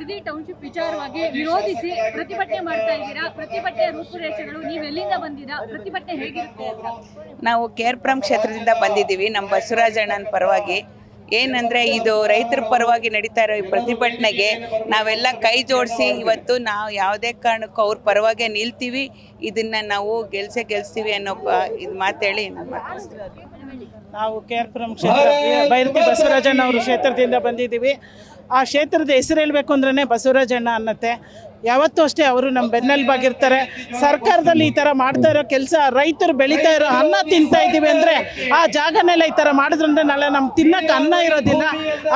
Bidadi township ವಿಚಾರವಾಗಿ ವಿರೋಧಿಸಿ ಪ್ರತಿಭಟನೆ ಮಾಡ್ತಾ ಇದ್ದೀರಾ. ಪ್ರತಿಭಟನೆ ರೂಪುರೇಷೆಗಳು ನೀವು ಎಲ್ಲಿಂದ ಬಂದಿರಾ? ಪ್ರತಿಭಟನೆ ಹೇಗಿರುತ್ತೆ ಅಂತ? ನಾವು ಕೇರ್ಪುರಂ ಕ್ಷೇತ್ರದಿಂದ ಬಂದಿದ್ದೀವಿ. ನಮ್ಮ ಬಸವರಾಜ ಅಣ್ಣನ ಪರವಾಗಿ ಏನಂದರೆ ಇದು ರೈತರ ಪರವಾಗಿ ನಡೀತಾ ಇರೋ ಈ ಪ್ರತಿಭಟನೆಗೆ ನಾವೆಲ್ಲ ಕೈ ಜೋಡಿಸಿ ಇವತ್ತು ನಾವು ಯಾವುದೇ ಕಾರಣಕ್ಕೂ ಅವ್ರ ಪರವಾಗಿ ನಿಲ್ತೀವಿ. ಇದನ್ನು ನಾವು ಗೆಲ್ಸ್ತೀವಿ ಅನ್ನೋ ಇದು ಮಾತೇಳಿ ನಾವು ಕೇರ್ಪುರಂ ಕ್ಷೇತ್ರ ಬೈರತಿ ಬಸವರಾಜಣ್ಣ ಅವರು ಕ್ಷೇತ್ರದಿಂದ ಬಂದಿದ್ದೀವಿ. ಆ ಕ್ಷೇತ್ರದ ಹೆಸರು ಹೇಳಬೇಕು ಅಂದ್ರೆ ಬಸವರಾಜಣ್ಣ ಅನ್ನತ್ತೆ. ಯಾವತ್ತೂ ಅಷ್ಟೇ ಅವರು ನಮ್ಮ ಬೆನ್ನೆಲುಬಾಗಿರ್ತಾರೆ. ಸರ್ಕಾರದಲ್ಲಿ ಈ ಥರ ಮಾಡ್ತಾ ಇರೋ ಕೆಲಸ, ರೈತರು ಬೆಳೀತಾ ಇರೋ ಅನ್ನ ತಿಂತಾ ಇದ್ದೀವಿ ಅಂದರೆ ಆ ಜಾಗನೆಲ್ಲ ಈ ಥರ ಮಾಡಿದ್ರಂದ್ರೆ ನಾಳೆ ನಮ್ಗೆ ತಿನ್ನಕ್ಕೆ ಅನ್ನ ಇರೋದಿಲ್ಲ.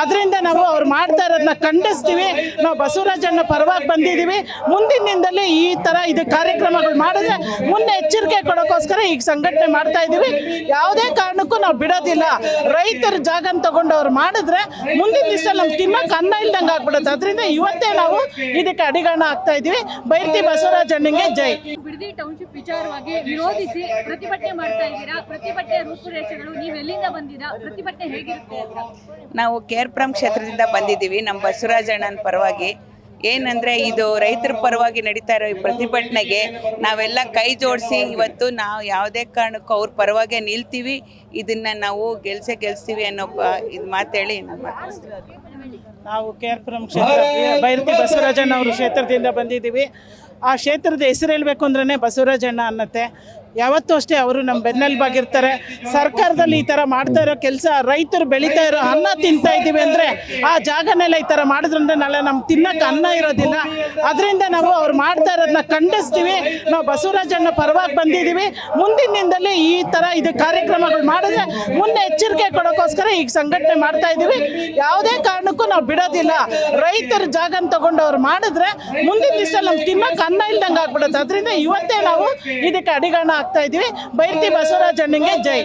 ಅದರಿಂದ ನಾವು ಅವ್ರು ಮಾಡ್ತಾ ಇರೋದನ್ನ ಖಂಡಿಸ್ತೀವಿ. ನಾವು ಬಸವರಾಜಣ್ಣ ಪರವಾಗಿ ಬಂದಿದ್ದೀವಿ. ಮುಂದಿನ ದಿನದಲ್ಲಿ ಈ ಥರ ಇದು ಕಾರ್ಯಕ್ರಮಗಳು ಮಾಡಿದ್ರೆ ಮುಂದೆ ಎಚ್ಚರಿಕೆ ಕೊಡೋಕ್ಕೋಸ್ಕರ ಈಗ ಸಂಘಟನೆ ಮಾಡ್ತಾ ಇದ್ದೀವಿ. ಯಾವುದೇ ಕಾರಣಕ್ಕೂ ನಾವು ಬಿಡೋದಿಲ್ಲ. ರೈತರ ಜಾಗನ ತಗೊಂಡು ಅವ್ರು ಮಾಡಿದ್ರೆ ಮುಂದಿನ ದಿವಸ ನಮ್ಗೆ ತಿನ್ನಕ್ಕೆ ಅನ್ನ ಇಲ್ದಂಗೆ ಆಗ್ಬಿಡುತ್ತೆ. ಅದರಿಂದ ಇವತ್ತೇ ನಾವು ಇದಕ್ಕೆ ಅಡಿಗಾಣ ಆಗ್ತಾ ಇದೀವಿ. ಬೈರತಿ ಬಸವರಾಜಣ್ಣಂಗೆ ಜೈ. ಬಿಡದಿ ಟೌನ್ಶಿಪ್ ವಿಚಾರವಾಗಿ ವಿರೋಧಿಸಿ ಪ್ರತಿಭಟನೆ ಮಾಡ್ತಾ ಇದ್ದೀರಾ. ಪ್ರತಿಭಟನೆ ರೂಪುರೇಷೆಗಳು ನೀವು ಎಲ್ಲಿಂದ ಬಂದಿರಾ? ಪ್ರತಿಭಟನೆ ಹೇಗಿರುತ್ತೆ ಅಂತ? ನಾವು ಕೇರ್ಪುರಂ ಕ್ಷೇತ್ರದಿಂದ ಬಂದಿದ್ದೀವಿ. ನಮ್ಮ ಬಸವರಾಜ ಅಣ್ಣನ ಪರವಾಗಿ ಏನಂದರೆ ಇದು ರೈತರ ಪರವಾಗಿ ನಡೀತಾ ಇರೋ ಈ ಪ್ರತಿಭಟನೆಗೆ ನಾವೆಲ್ಲ ಕೈ ಜೋಡಿಸಿ ಇವತ್ತು ನಾವು ಯಾವುದೇ ಕಾರಣಕ್ಕೂ ಅವ್ರ ಪರವಾಗಿ ನಿಲ್ತೀವಿ. ಇದನ್ನು ನಾವು ಗೆಲ್ಸ್ತೀವಿ ಅನ್ನೋ ಇದು ಮಾತೇಳಿ ನಾವು ಕೇರ್ಪುರಂ ಕ್ಷೇತ್ರ ಬೈರತಿ ಬಸವರಾಜಣ್ಣ ಅವರು ಕ್ಷೇತ್ರದಿಂದ ಬಂದಿದ್ದೀವಿ. ಆ ಕ್ಷೇತ್ರದ ಹೆಸರು ಹೇಳಬೇಕು ಅಂದ್ರೆ ಬಸವರಾಜಣ್ಣ ಅನ್ನತ್ತೆ. ಯಾವತ್ತೂ ಅಷ್ಟೇ ಅವರು ನಮ್ಮ ಬೆನ್ನೆಲುಬಾಗಿರ್ತಾರೆ. ಸರ್ಕಾರದಲ್ಲಿ ಈ ಥರ ಮಾಡ್ತಾ ಇರೋ ಕೆಲಸ, ರೈತರು ಬೆಳೀತಾ ಇರೋ ಅನ್ನ ತಿಂತಾ ಇದ್ದೀವಿ ಅಂದರೆ ಆ ಜಾಗನೆಲ್ಲ ಈ ಥರ ಮಾಡಿದ್ರಂದ್ರೆ ನಾಳೆ ನಮ್ಗೆ ತಿನ್ನಕ್ಕೆ ಅನ್ನ ಇರೋದಿಲ್ಲ. ಅದರಿಂದ ನಾವು ಅವ್ರು ಮಾಡ್ತಾ ಇರೋದನ್ನ ಖಂಡಿಸ್ತೀವಿ. ನಾವು ಬಸವರಾಜಣ್ಣ ಪರವಾಗಿ ಬಂದಿದ್ದೀವಿ. ಮುಂದಿನ ದಿನದಲ್ಲಿ ಈ ಥರ ಇದು ಕಾರ್ಯಕ್ರಮಗಳು ಮಾಡಿದ್ರೆ ಮುಂದೆ ಎಚ್ಚರಿಕೆ ಕೊಡೋಕ್ಕೋಸ್ಕರ ಈಗ ಸಂಘಟನೆ ಮಾಡ್ತಾ ಇದ್ದೀವಿ. ಯಾವುದೇ ಕಾರಣಕ್ಕೂ ನಾವು ಬಿಡೋದಿಲ್ಲ. ರೈತರ ಜಾಗನ ತಗೊಂಡು ಅವ್ರು ಮಾಡಿದ್ರೆ ಮುಂದಿನ ದಿವಸ ನಮ್ಗೆ ತಿನ್ನಕ್ಕೆ ಅನ್ನ ಇಲ್ದಂಗೆ ಆಗ್ಬಿಡುತ್ತೆ. ಅದರಿಂದ ಇವತ್ತೇ ನಾವು ಇದಕ್ಕೆ ಅಡಿಗಾಣ ಆಗ್ತಾ ಇದೀವಿ. ಬೈರತಿ ಬಸವರಾಜಣ್ಣಂಗೆ ಜೈ.